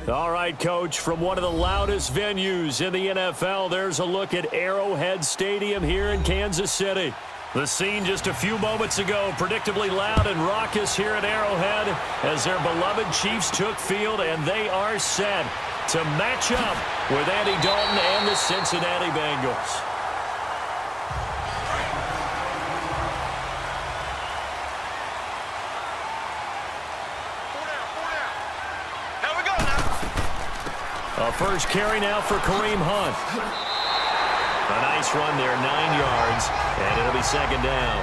All right, Coach, from one of the loudest venues in the NFL, there's a look at Arrowhead Stadium here in Kansas City. The scene just a few moments ago, predictably loud and raucous here at Arrowhead as their beloved Chiefs took field, and they are set to match up with Andy Dalton and the Cincinnati Bengals. A first carry now for Kareem Hunt. A nice run there, 9 yards, and it'll be second down.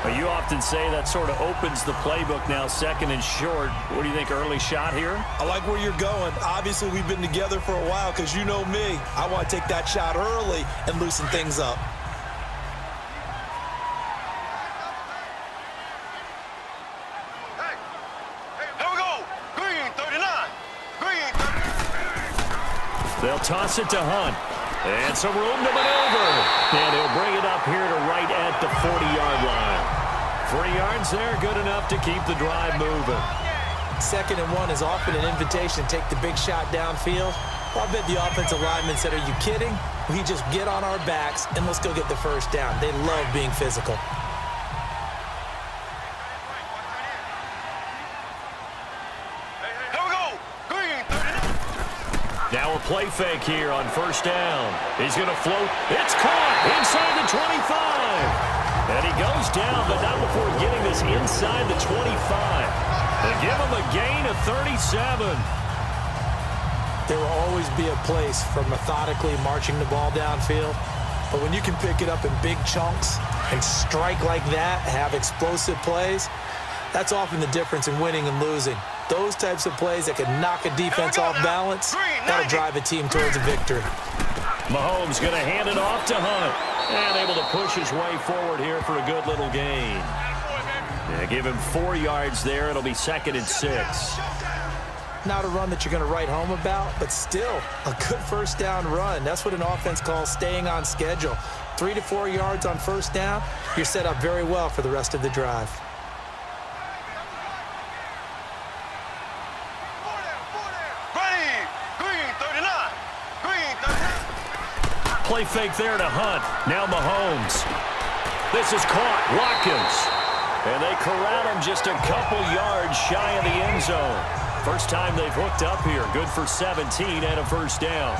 But you often say that sort of opens the playbook now, second and short. What do you think, early shot here? I like where you're going. Obviously, we've been together for a while because you know me. I want to take that shot early and loosen things up. They'll toss it to Hunt. And some room to maneuver. And he'll bring it up here to right at the 40-yard line. 3 yards there, good enough to keep the drive moving. 2nd and 1 is often an invitation to take the big shot downfield. Well, I bet the offensive lineman said, are you kidding? We just get on our backs and let's go get the first down. They love being physical. Now a play fake here on first down. He's going to float. It's caught inside the 25. And he goes down, but not before getting this inside the 25. They give him a gain of 37. There will always be a place for methodically marching the ball downfield. But when you can pick it up in big chunks and strike like that, have explosive plays, that's often the difference in winning and losing. Those types of plays that can knock a defense off balance, that'll drive a team towards a victory. Mahomes going to hand it off to Hunt. And able to push his way forward here for a good little gain. Yeah, give him 4 yards there. It'll be 2nd and 6. Not a run that you're going to write home about, but still a good first down run. That's what an offense calls staying on schedule. 3 to 4 yards on first down, you're set up very well for the rest of the drive. Play fake there to Hunt. Now Mahomes. This is caught. Watkins. And they corral him just a couple yards shy of the end zone. First time they've hooked up here. Good for 17 and a first down.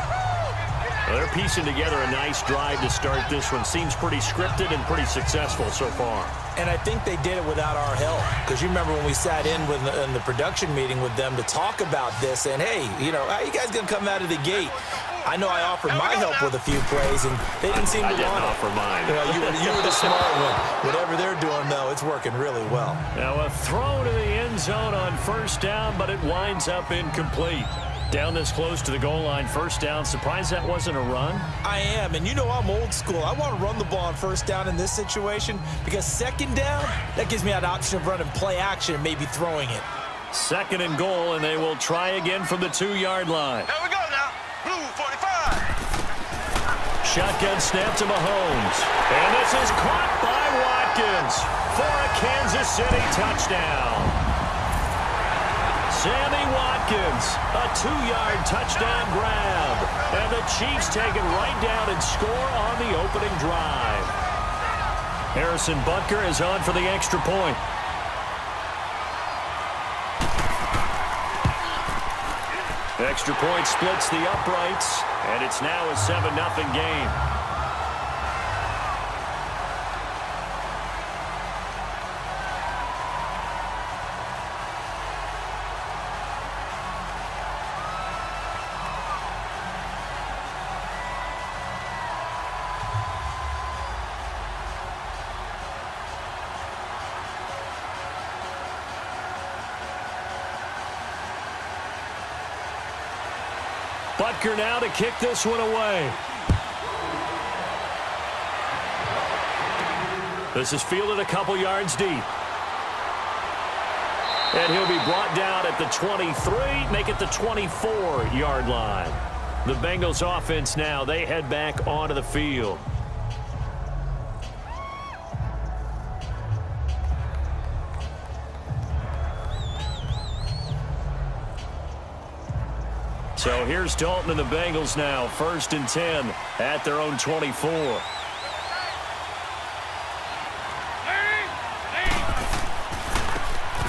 Well, they're piecing together a nice drive to start this one. Seems pretty scripted and pretty successful so far. And I think they did it without our help. Because you remember when we sat in the production meeting with them to talk about this. And, hey, you know, how you guys going to come out of the gate? I know I offered my help with a few plays, and they didn't seem to want it. I didn't offer mine. You were the smart one. Whatever they're doing, though, it's working really well. Now a throw to the end zone on first down, but it winds up incomplete. Down this close to the goal line, first down. Surprised that wasn't a run? I am, and you know I'm old school. I want to run the ball on first down in this situation because second down, that gives me that option of running play action and maybe throwing it. 2nd and goal, and they will try again from the 2-yard line. Here we go now. Blue 45. Shotgun snap to Mahomes. And this is caught by Watkins for a Kansas City touchdown. Sammy Watkins, a 2-yard touchdown grab. And the Chiefs take it right down and score on the opening drive. Harrison Butker is on for the extra point. Extra point splits the uprights, and it's now a 7-0 game. Butker now to kick this one away. This is fielded a couple yards deep. And he'll be brought down at the 23, make it the 24-yard line. The Bengals offense now, they head back onto the field. So here's Dalton and the Bengals now, 1st and 10 at their own 24.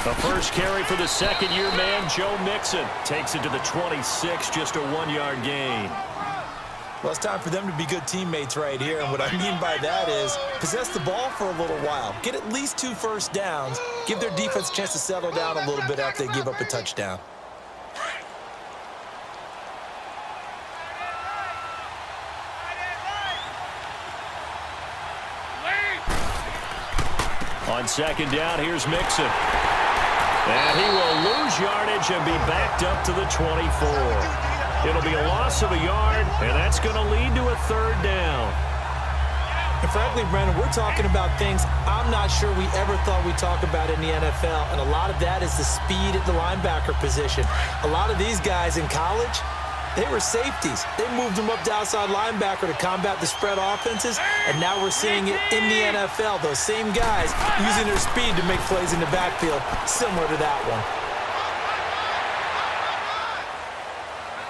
The first carry for the second-year man, Joe Mixon, takes it to the 26, just a 1-yard gain. Well, it's time for them to be good teammates right here, and what I mean by that is possess the ball for a little while, get at least 2 first downs, give their defense a chance to settle down a little bit after they give up a touchdown. On second down, here's Mixon. And he will lose yardage and be backed up to the 24. It'll be a loss of a yard, and that's going to lead to a 3rd down. And frankly, Brandon, we're talking about things I'm not sure we ever thought we'd talk about in the NFL, and a lot of that is the speed at the linebacker position. A lot of these guys in college, they were safeties. They moved them up to outside linebacker to combat the spread offenses, and now we're seeing it in the NFL. Those same guys using their speed to make plays in the backfield, similar to that one.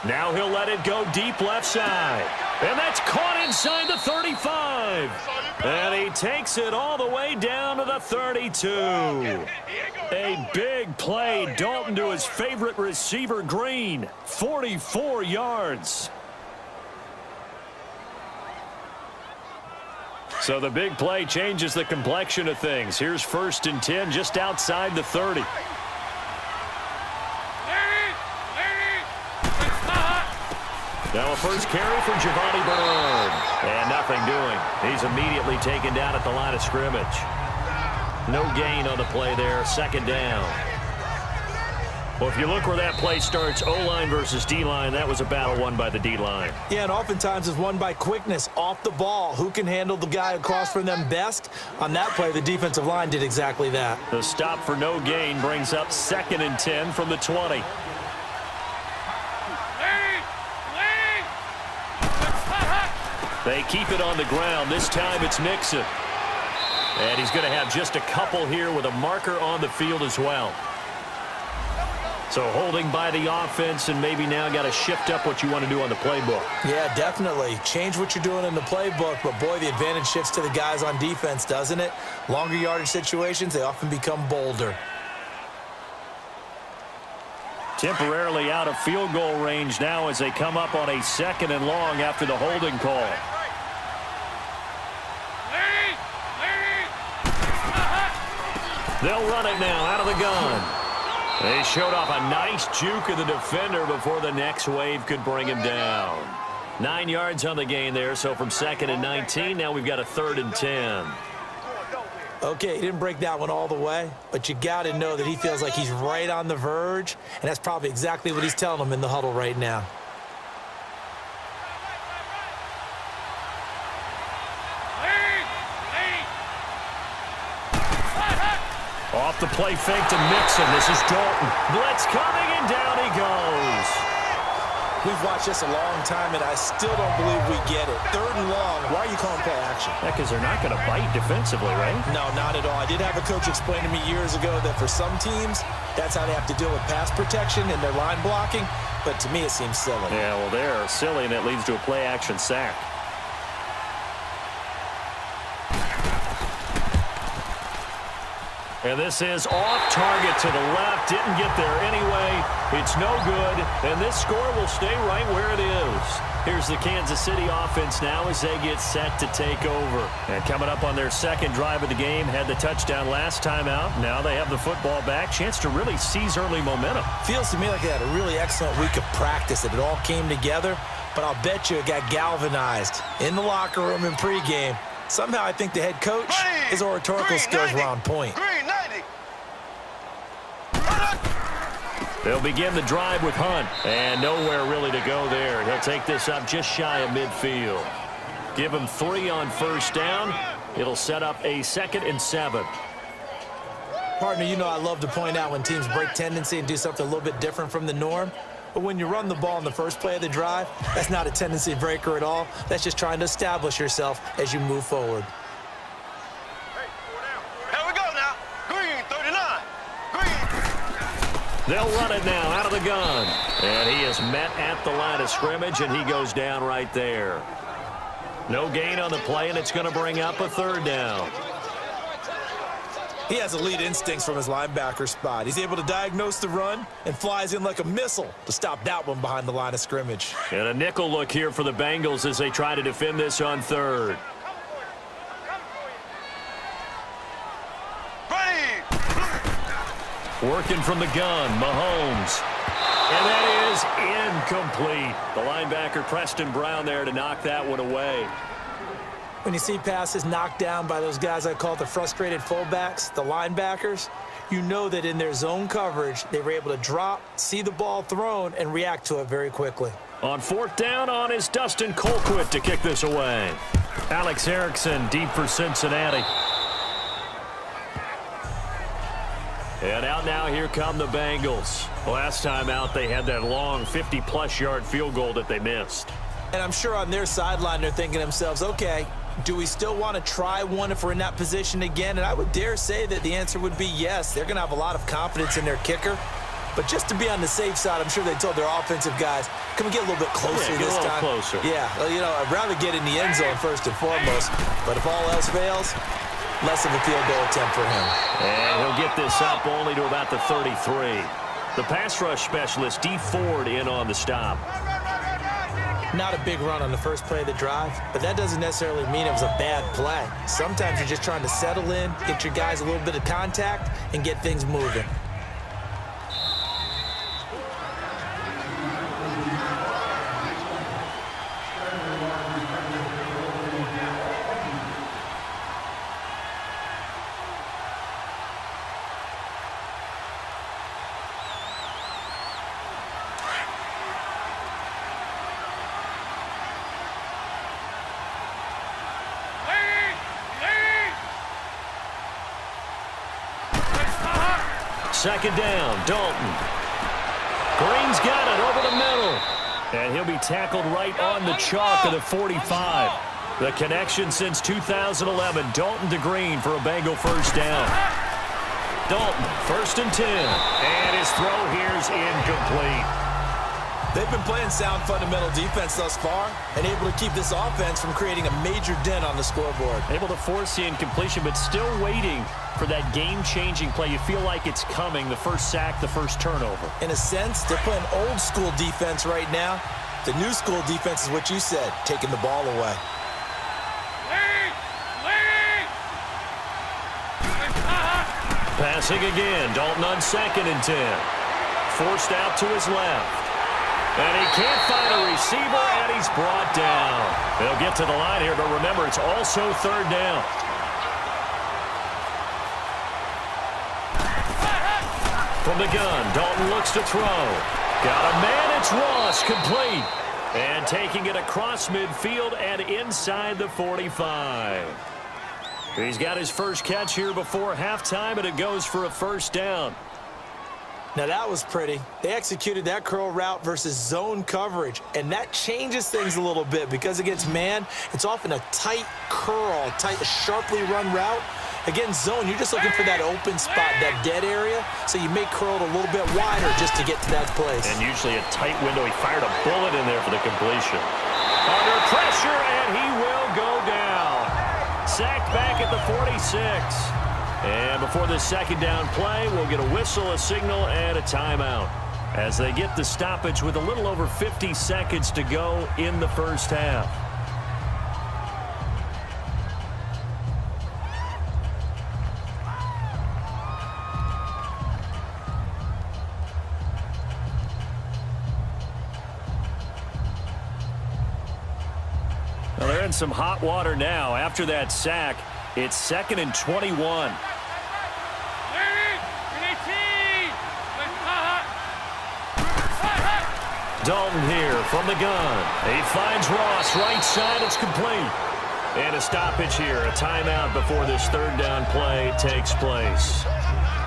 Now he'll let it go deep left side. And that's caught inside the 35. And he takes it all the way down to the 32. A big play. Dalton to his favorite receiver, Green. 44 yards. So the big play changes the complexion of things. Here's 1st and 10 just outside the 30. Now a first carry for Giovanni Bernard. And nothing doing. He's immediately taken down at the line of scrimmage. No gain on the play there. 2nd down. Well, if you look where that play starts, O-line versus D-line, that was a battle won by the D-line. Yeah, and oftentimes it's won by quickness, off the ball. Who can handle the guy across from them best? On that play, the defensive line did exactly that. The stop for no gain brings up 2nd and 10 from the 20. They keep it on the ground. This time it's Mixon. And he's going to have just a couple here with a marker on the field as well. So holding by the offense, and maybe now got to shift up what you want to do on the playbook. Yeah, definitely. Change what you're doing in the playbook, but boy, the advantage shifts to the guys on defense, doesn't it? Longer yardage situations, they often become bolder. Temporarily out of field goal range now as they come up on a 2nd and long after the holding call. They'll run it now out of the gun. They showed off a nice juke of the defender before the next wave could bring him down. 9 yards on the gain there, so from 2nd and 19, now we've got a 3rd and 10. Okay, he didn't break that one all the way, but you got to know that he feels like he's right on the verge, and that's probably exactly what he's telling them in the huddle right now. Off the play fake to Mixon. This is Dalton. Blitz coming, and down he goes. We've watched this a long time, and I still don't believe we get it. 3rd and long, why are you calling play action? Yeah, because they're not going to bite defensively, right? No, not at all. I did have a coach explain to me years ago that for some teams, that's how they have to deal with pass protection and their line blocking, but to me it seems silly. Yeah, well, they're silly, and it leads to a play-action sack. And this is off target to the left. Didn't get there anyway. It's no good. And this score will stay right where it is. Here's the Kansas City offense now as they get set to take over. And coming up on their 2nd drive of the game, had the touchdown last time out. Now they have the football back. Chance to really seize early momentum. Feels to me like they had a really excellent week of practice, that it all came together. But I'll bet you it got galvanized in the locker room in pregame. Somehow I think the head coach, his oratorical skills were on point. They'll begin the drive with Hunt, and nowhere really to go there. He'll take this up just shy of midfield. Give him 3 on 1st down. It'll set up a 2nd and 7. Partner, you know I love to point out when teams break tendency and do something a little bit different from the norm. But when you run the ball in the first play of the drive, that's not a tendency breaker at all. That's just trying to establish yourself as you move forward. Here we go now. Green, 39. Green. They'll run it now out of the gun. And he is met at the line of scrimmage, and he goes down right there. No gain on the play, and it's going to bring up a third down. He has elite instincts from his linebacker spot. He's able to diagnose the run and flies in like a missile to stop that one behind the line of scrimmage. And a nickel look here for the Bengals as they try to defend this on third. Working from the gun, Mahomes. And that is incomplete. The linebacker, Preston Brown, there to knock that one away. When you see passes knocked down by those guys I call the frustrated fullbacks, the linebackers, you know that in their zone coverage, they were able to drop, see the ball thrown, and react to it very quickly. On fourth down on is Dustin Colquitt to kick this away. Alex Erickson deep for Cincinnati. And out now, here come the Bengals. Last time out, they had that long 50-plus yard field goal that they missed. And I'm sure on their sideline, they're thinking to themselves, okay, do we still want to try one if we're in that position again? And I would dare say that the answer would be yes. They're going to have a lot of confidence in their kicker. But just to be on the safe side, I'm sure they told their offensive guys, can we get a little bit closer this time? Closer. Yeah, well, you know, I'd rather get in the end zone first and foremost. But if all else fails, less of a field goal attempt for him. And he'll get this up only to about the 33. The pass rush specialist, D. Ford, in on the stop. Not a big run on the first play of the drive, but that doesn't necessarily mean it was a bad play. Sometimes you're just trying to settle in, get your guys a little bit of contact, and get things moving. Second down, Dalton. Green's got it over the middle. And he'll be tackled right on the chalk of the 45. The connection since 2011, Dalton to Green for a Bengal first down. Dalton, 1st and 10. And his throw here's incomplete. They've been playing sound fundamental defense thus far and able to keep this offense from creating a major dent on the scoreboard. Able to force the incompletion, but still waiting for that game-changing play. You feel like it's coming, the first sack, the first turnover. In a sense, they're playing old-school defense right now. The new-school defense is what you said, taking the ball away. Passing again, Dalton on 2nd and 10. Forced out to his left. And he can't find a receiver, and he's brought down. They'll get to the line here, but remember, it's also 3rd down. From the gun, Dalton looks to throw. Got a man, it's Ross, complete. And taking it across midfield and inside the 45. He's got his first catch here before halftime, and it goes for a first down. Now that was pretty. They executed that curl route versus zone coverage, and that changes things a little bit because against man, it's often a tight curl, sharply run route. Against zone, you're just looking for that open spot, that dead area, so you may curl it a little bit wider just to get to that place. And usually a tight window. He fired a bullet in there for the completion. Under pressure, and he will go down. Sacked back at the 46. And before the second down play, we'll get a whistle, a signal, and a timeout as they get the stoppage with a little over 50 seconds to go in the first half. Well, they're in some hot water now. After that sack, it's 2nd and 21. Dalton here from the gun. He finds Ross right side. It's complete. And a stoppage here, a timeout before this 3rd down play takes place.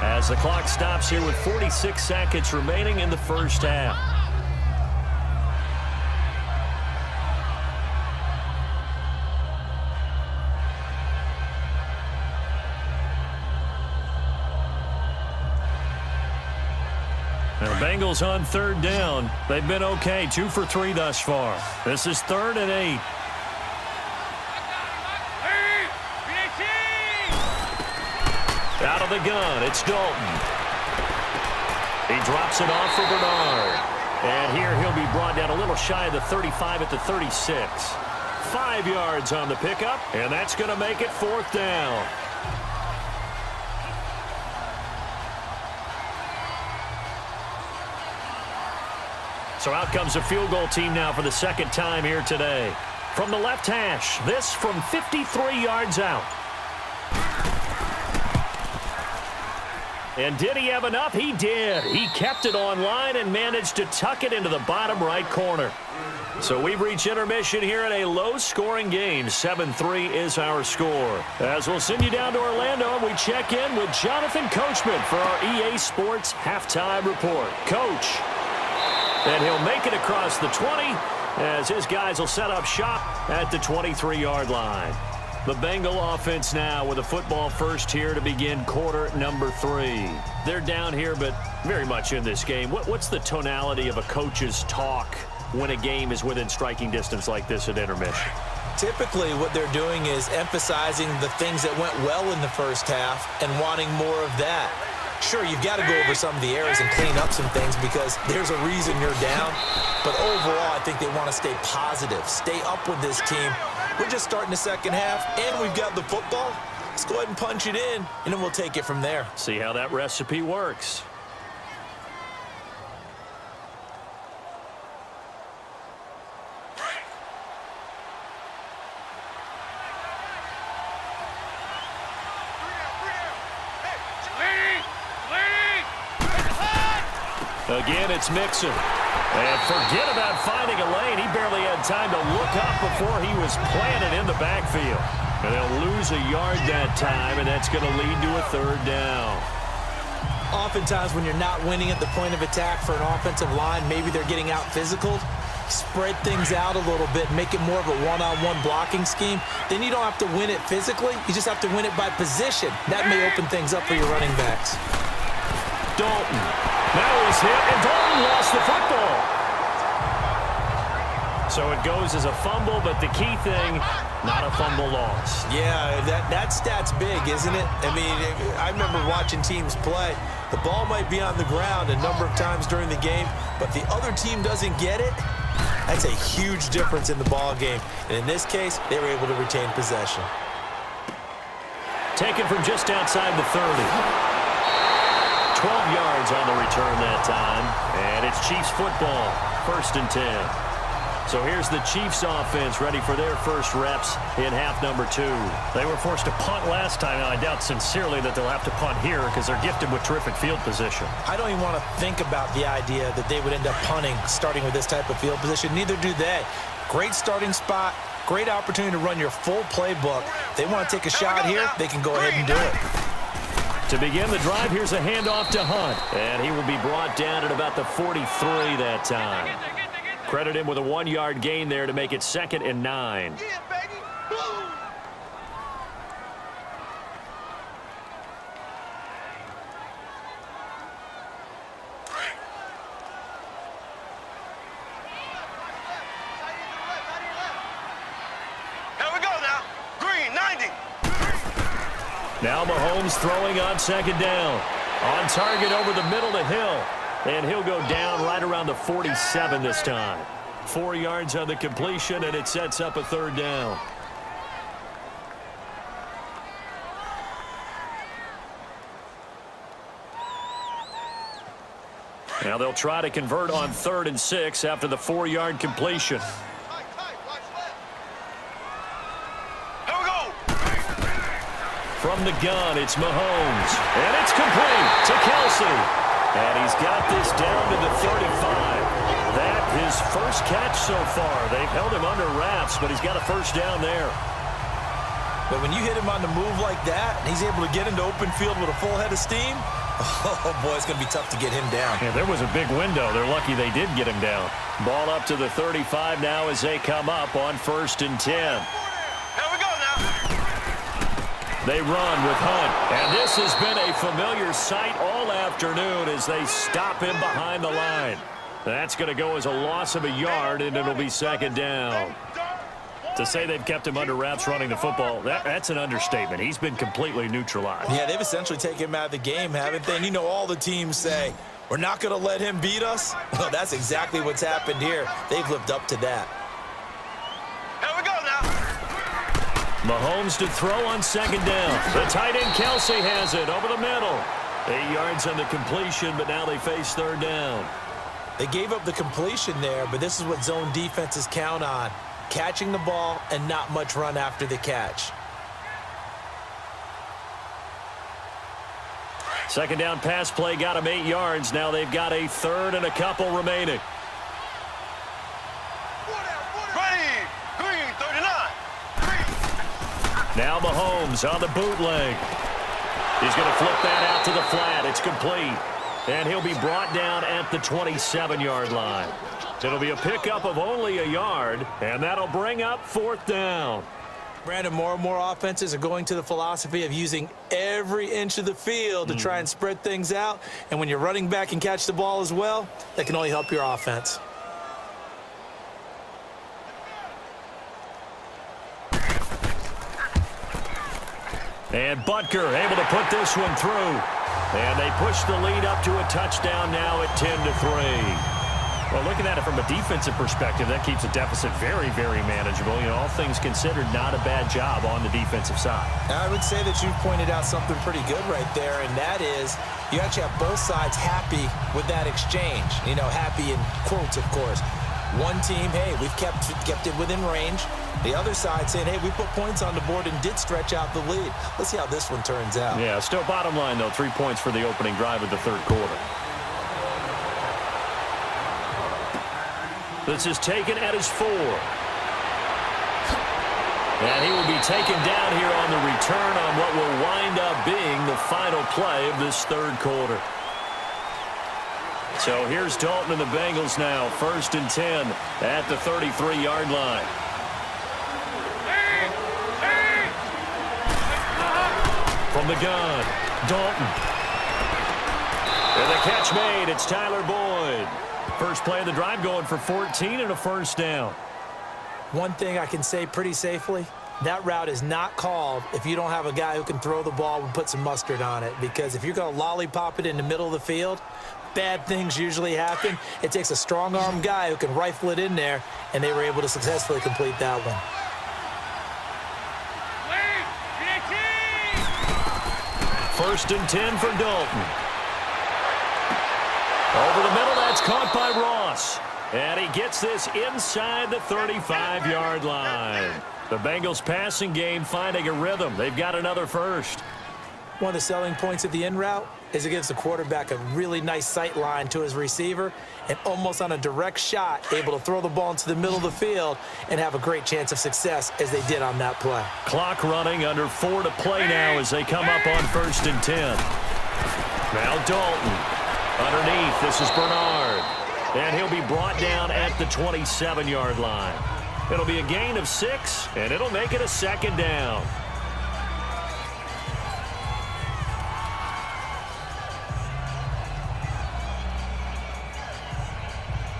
As the clock stops here with 46 seconds remaining in the first half. Bengals on third down. They've been okay, 2 for 3 thus far. This is 3rd and 8. Out of the gun, it's Dalton. He drops it off for Bernard. And here he'll be brought down a little shy of the 35 at the 36. 5 yards on the pickup, and that's going to make it 4th down. So out comes a field goal team now for the 2nd time here today. From the left hash, this from 53 yards out. And did he have enough? He did. He kept it on line and managed to tuck it into the bottom right corner. So we've reached intermission here in a low-scoring game. 7-3 is our score. As we'll send you down to Orlando, and we check in with Jonathan Coachman for our EA Sports Halftime Report. Coach. And he'll make it across the 20 as his guys will set up shop at the 23-yard line. The Bengal offense now with a football first here to begin quarter number 3. They're down here, but very much in this game. What's the tonality of a coach's talk when a game is within striking distance like this at intermission? Typically, what they're doing is emphasizing the things that went well in the first half and wanting more of that. Sure, you've got to go over some of the errors and clean up some things because there's a reason you're down. But overall, I think they want to stay positive, stay up with this team. We're just starting the second half, and we've got the football. Let's go ahead and punch it in, and then we'll take it from there. See how that recipe works. Again, it's Mixon. And forget about finding a lane. He barely had time to look up before he was planted in the backfield. And they'll lose a yard that time, and that's going to lead to a 3rd down. Oftentimes when you're not winning at the point of attack for an offensive line, maybe they're getting out physical. Spread things out a little bit, make it more of a one-on-one blocking scheme. Then you don't have to win it physically. You just have to win it by position. That may open things up for your running backs. Dalton. Now he's hit, and Dalton lost the football. So it goes as a fumble, but the key thing, not a fumble loss. Yeah, that stat's big, isn't it? I mean, I remember watching teams play. The ball might be on the ground a number of times during the game, but the other team doesn't get it. That's a huge difference in the ball game. And in this case, they were able to retain possession. Taken from just outside the 30. 12 yards on the return that time. And it's Chiefs football, 1st and 10. So here's the Chiefs offense ready for their first reps in half number 2. They were forced to punt last time. Now, I doubt sincerely that they'll have to punt here because they're gifted with terrific field position. I don't even want to think about the idea that they would end up punting starting with this type of field position. Neither do they. Great starting spot. Great opportunity to run your full playbook. If they want to take a shot here, they can go ahead and do it. To begin the drive, here's a handoff to Hunt. And he will be brought down at about the 43 that time. Credit him with a 1-yard gain there to make it 2nd and 9. Now Mahomes throwing on 2nd down. On target over the middle to Hill. And he'll go down right around the 47 this time. 4 yards on the completion, and it sets up a 3rd down. Now they'll try to convert on 3rd and 6 after the 4-yard completion. From the gun, it's Mahomes. And it's complete to Kelsey. And he's got this down to the 35. That his first catch so far. They've held him under wraps, but he's got a 1st down there. But when you hit him on the move like that, and he's able to get into open field with a full head of steam, oh, boy, it's going to be tough to get him down. Yeah, there was a big window. They're lucky they did get him down. Ball up to the 35 now as they come up on 1st and 10. They run with Hunt. And this has been a familiar sight all afternoon as they stop him behind the line. That's going to go as a loss of a yard, and it'll be second down. To say they've kept him under wraps running the football, that's an understatement. He's been completely neutralized. Yeah, they've essentially taken him out of the game, haven't they? And you know, all the teams say, we're not going to let him beat us. Well, that's exactly what's happened here. They've lived up to that. Here we go now. Mahomes to throw on second down. The tight end Kelsey has it over the middle. 8 yards on the completion, but now they face third down. They gave up the completion there, but this is what zone defenses count on. Catching the ball and not much run after the catch. Second down pass play got them 8 yards. Now they've got a third and a couple remaining. Ready. Green, 39. Now Mahomes on the bootleg. He's going to flip that out to the flat. It's complete. And he'll be brought down at the 27-yard line. It'll be a pickup of only a yard, and that'll bring up fourth down. Brandon, more and more offenses are going to the philosophy of using every inch of the field to try and spread things out. And when you're running back and catch the ball as well, that can only help your offense. And Butker able to put this one through. And they push the lead up to a touchdown now at 10-3. Well, looking at it from a defensive perspective, that keeps the deficit very, very manageable. You know, all things considered, not a bad job on the defensive side. I would say that you pointed out something pretty good right there, and that is you actually have both sides happy with that exchange. You know, happy in quotes, of course. One team, hey, we've kept it within range. The other side saying, hey, we put points on the board and did stretch out the lead. Let's see how this one turns out. Yeah, still bottom line, though, 3 points for the opening drive of the third quarter. This is taken at his 4. And he will be taken down here on the return on what will wind up being the final play of this third quarter. So here's Dalton and the Bengals now, 1st and 10 at the 33-yard line. From the gun, Dalton. And the catch made, it's Tyler Boyd. First play of the drive going for 14 and a first down. One thing I can say pretty safely, that route is not called if you don't have a guy who can throw the ball and put some mustard on it. Because if you're going to lollipop it in the middle of the field, bad things usually happen. It takes a strong-arm guy who can rifle it in there, and they were able to successfully complete that one. First and 10 for Dalton. Over the middle, that's caught by Ross. And he gets this inside the 35-yard line. The Bengals passing game finding a rhythm. They've got another first. One of the selling points of the in route is it gives the quarterback a really nice sight line to his receiver and almost on a direct shot able to throw the ball into the middle of the field and have a great chance of success as they did on that play. Clock running, under 4 to play now as they come up on 1st and 10. Now Dalton. Underneath, this is Bernard. And he'll be brought down at the 27-yard line. It'll be a gain of 6, and it'll make it a second down.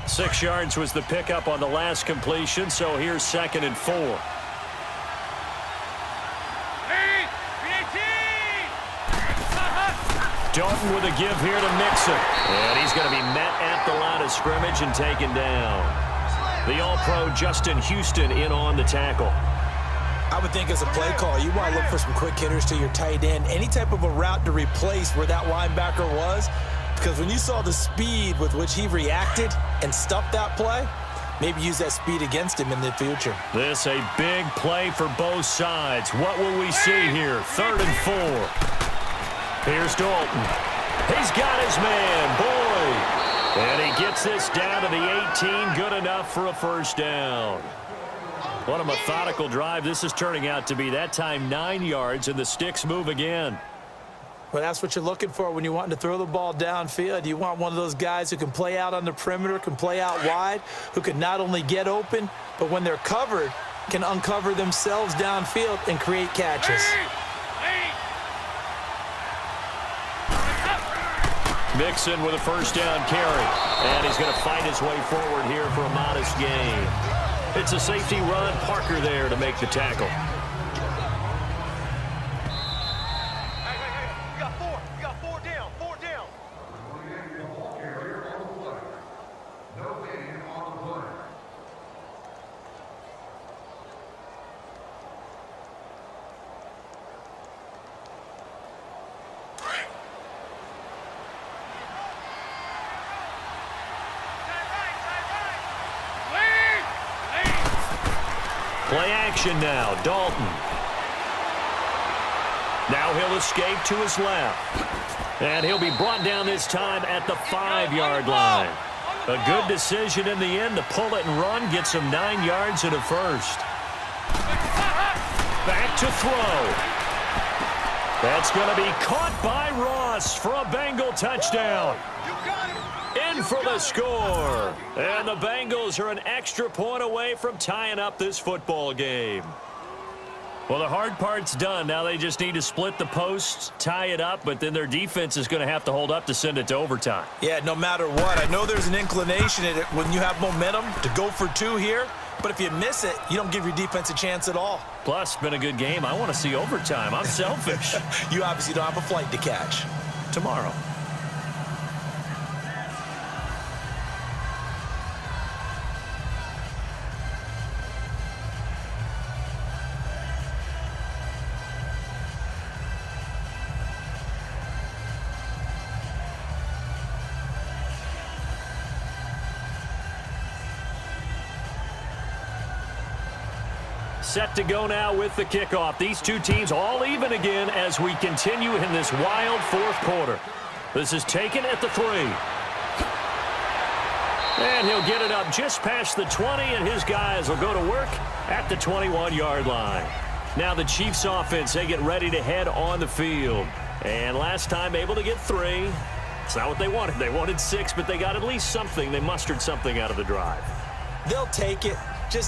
Six yards was the pickup on the last completion, so here's 2nd and 4. Dalton with a give here to Mixon. And he's going to be met at the line of scrimmage and taken down. The All-Pro Justin Houston in on the tackle. I would think as a play call, you want to look for some quick hitters to your tight end. Any type of a route to replace where that linebacker was. Because when you saw the speed with which he reacted and stuffed that play, maybe use that speed against him in the future. This a big play for both sides. What will we see here? 3rd and 4. Here's Dalton. He's got his man, Boyd. And he gets this down to the 18. Good enough for a first down. What a methodical drive this is turning out to be. That time 9 yards, and the sticks move again. Well, that's what you're looking for when you're wanting to throw the ball downfield. You want one of those guys who can play out on the perimeter, can play out wide, who can not only get open, but when they're covered, can uncover themselves downfield and create catches. Mixon with a first down carry. And he's going to fight his way forward here for a modest gain. It's a safety run. Parker there to make the tackle. You got four down. Play action now. Dalton. Now he'll escape to his left. And he'll be brought down this time at the 5-yard line. A good decision in the end to pull it and run. Gets him 9 yards and a first. Back to throw. That's going to be caught by Ross for a Bengal touchdown. In for the score. And the Bengals are an extra point away from tying up this football game. Well, the hard part's done. Now they just need to split the posts, tie it up, but then their defense is going to have to hold up to send it to overtime. Yeah, no matter what. I know there's an inclination in it when you have momentum to go for 2 here, but if you miss it, you don't give your defense a chance at all. Plus, been a good game. I want to see overtime. I'm selfish. You obviously don't have a flight to catch. Tomorrow. Set to go now with the kickoff. These two teams all even again as we continue in this wild fourth quarter. This is taken at the 3. And he'll get it up just past the 20, and his guys will go to work at the 21-yard line. Now the Chiefs offense, they get ready to head on the field. And last time able to get 3. It's not what they wanted. They wanted 6, but they got at least something. They mustered something out of the drive. They'll take it.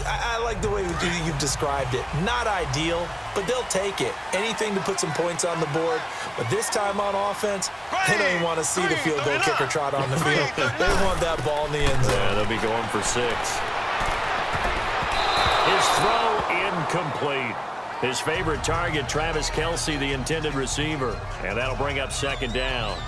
I like the way you've described it. Not ideal, but they'll take it. Anything to put some points on the board. But this time on offense, they don't even want to see the field goal kicker trot on the field. They want that ball in the end zone. Yeah, they'll be going for 6. His throw incomplete. His favorite target, Travis Kelce, the intended receiver. And that'll bring up second down.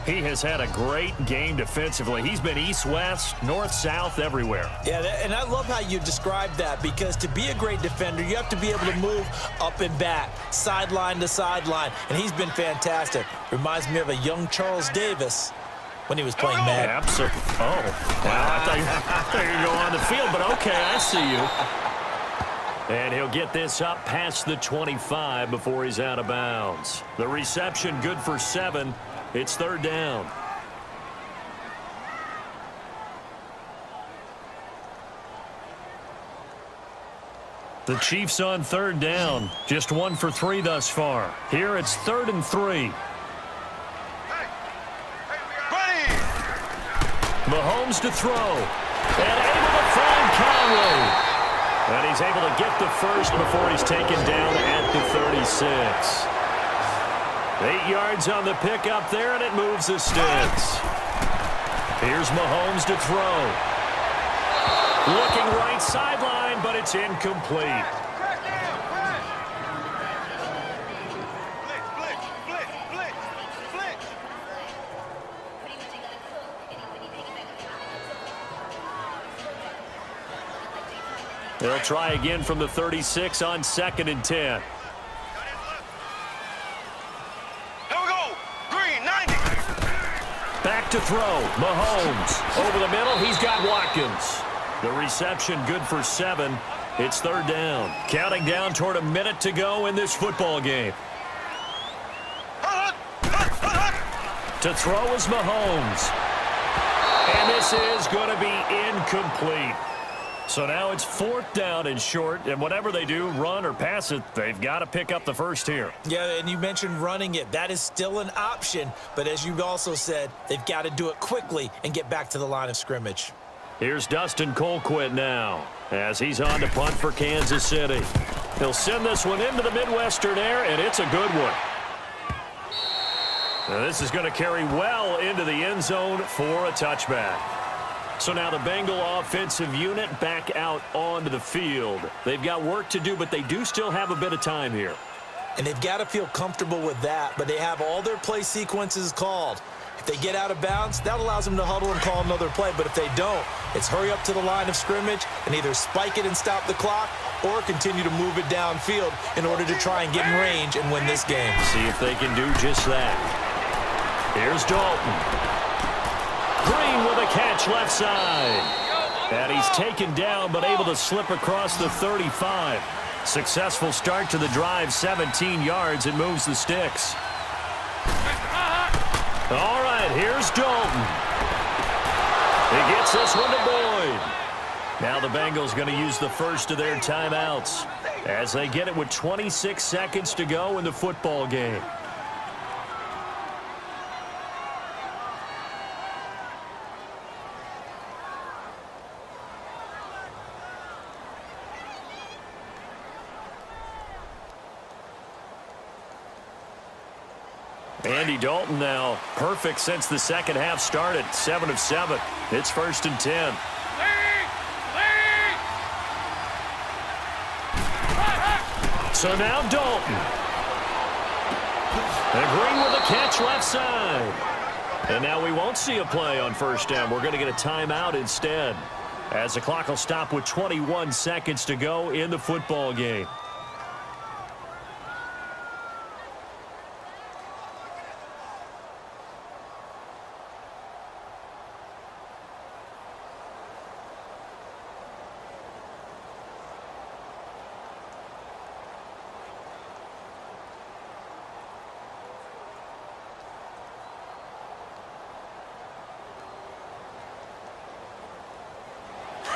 He has had a great game defensively. He's been east-west, north-south, everywhere. Yeah, and I love how you described that, because to be a great defender, you have to be able to move up and back, sideline to sideline, and he's been fantastic. Reminds me of a young Charles Davis when he was playing Madden. Absolutely. Oh, wow. I thought you were going to go on the field, but okay, I see you. And he'll get this up past the 25 before he's out of bounds. The reception good for 7. It's third down. The Chiefs on third down. Just 1 for 3 thus far. Here it's 3rd and 3. Mahomes to throw. And able to find Conley. And he's able to get the first before he's taken down at the 36. 8 yards on the pickup there, and it moves the sticks. Here's Mahomes to throw. Looking right sideline, but it's incomplete. They'll try again from the 36 on 2nd and 10. Back to throw. Mahomes. Over the middle, he's got Watkins. The reception good for 7. It's third down. Counting down toward a minute to go in this football game. To throw is Mahomes. And this is going to be incomplete. So now it's 4th down and short, and whatever they do, run or pass it, they've got to pick up the first here. Yeah, and you mentioned running it. That is still an option, but as you also said, they've got to do it quickly and get back to the line of scrimmage. Here's Dustin Colquitt now as he's on to punt for Kansas City. He'll send this one into the Midwestern air, and it's a good one. This is going to carry well into the end zone for a touchback. So now the Bengal offensive unit back out onto the field. They've got work to do, but they do still have a bit of time here. And they've got to feel comfortable with that, but they have all their play sequences called. If they get out of bounds, that allows them to huddle and call another play. But if they don't, it's hurry up to the line of scrimmage and either spike it and stop the clock or continue to move it downfield in order to try and get in range and win this game. See if they can do just that. Here's Dalton. Green with a catch left side. And he's taken down but able to slip across the 35. Successful start to the drive, 17 yards, and moves the sticks. All right, here's Dalton. He gets this one to Boyd. Now the Bengals going to use the first of their timeouts as they get it with 26 seconds to go in the football game. Andy Dalton now perfect since the second half started. 7 of 7. It's 1st and 10. So now Dalton. And Green with a catch left side. And now we won't see a play on first down. We're going to get a timeout instead, as the clock will stop with 21 seconds to go in the football game.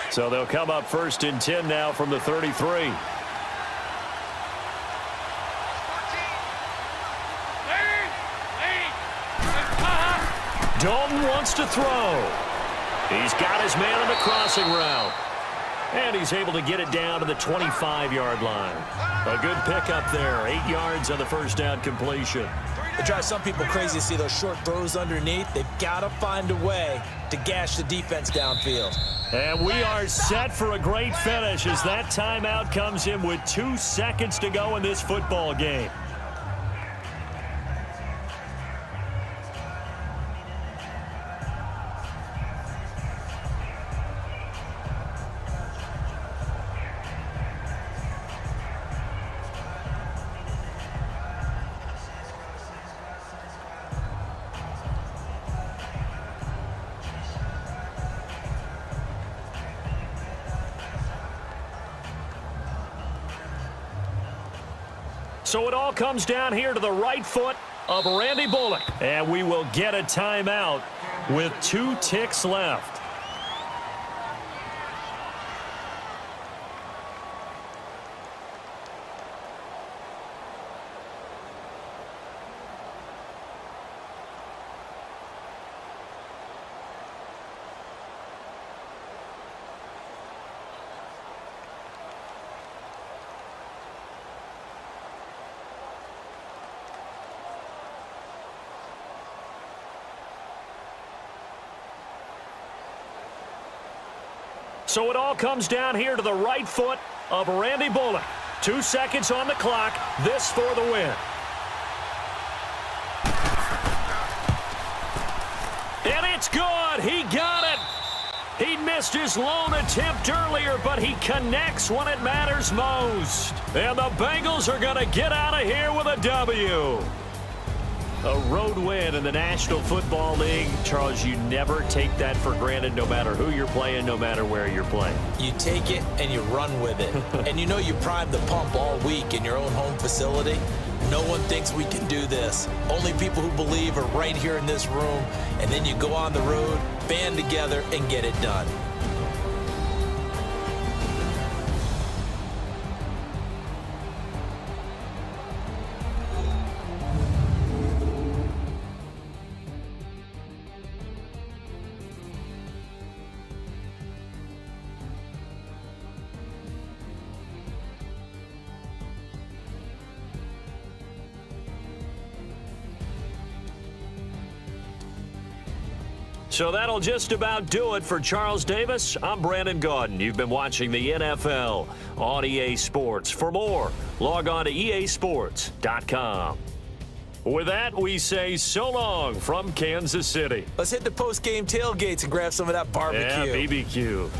So they'll come up 1st and 10 now from the 33. Dalton wants to throw. He's got his man on the crossing route. And he's able to get it down to the 25-yard line. A good pickup there. 8 yards on the first down completion. It drives some people crazy to see those short throws underneath. They've got to find a way to gash the defense downfield. And we are set for a great finish as that timeout comes in with 2 seconds to go in this football game. So it all comes down here to the right foot of Randy Bullock. And we will get a timeout with 2 ticks left. So it all comes down here to the right foot of Randy Bullock. 2 seconds on the clock. This for the win. And it's good. He got it. He missed his lone attempt earlier, but he connects when it matters most. And the Bengals are going to get out of here with a W. A road win in the National Football League. Charles, you never take that for granted no matter who you're playing, no matter where you're playing. You take it and you run with it. And you know you primed the pump all week in your own home facility. No one thinks we can do this. Only people who believe are right here in this room. And then you go on the road, band together, and get it done. So that'll just about do it for Charles Davis. I'm Brandon Gaudin. You've been watching the NFL on EA Sports. For more, log on to easports.com. With that, we say so long from Kansas City. Let's hit the post-game tailgates and grab some of that barbecue. Yeah, BBQ.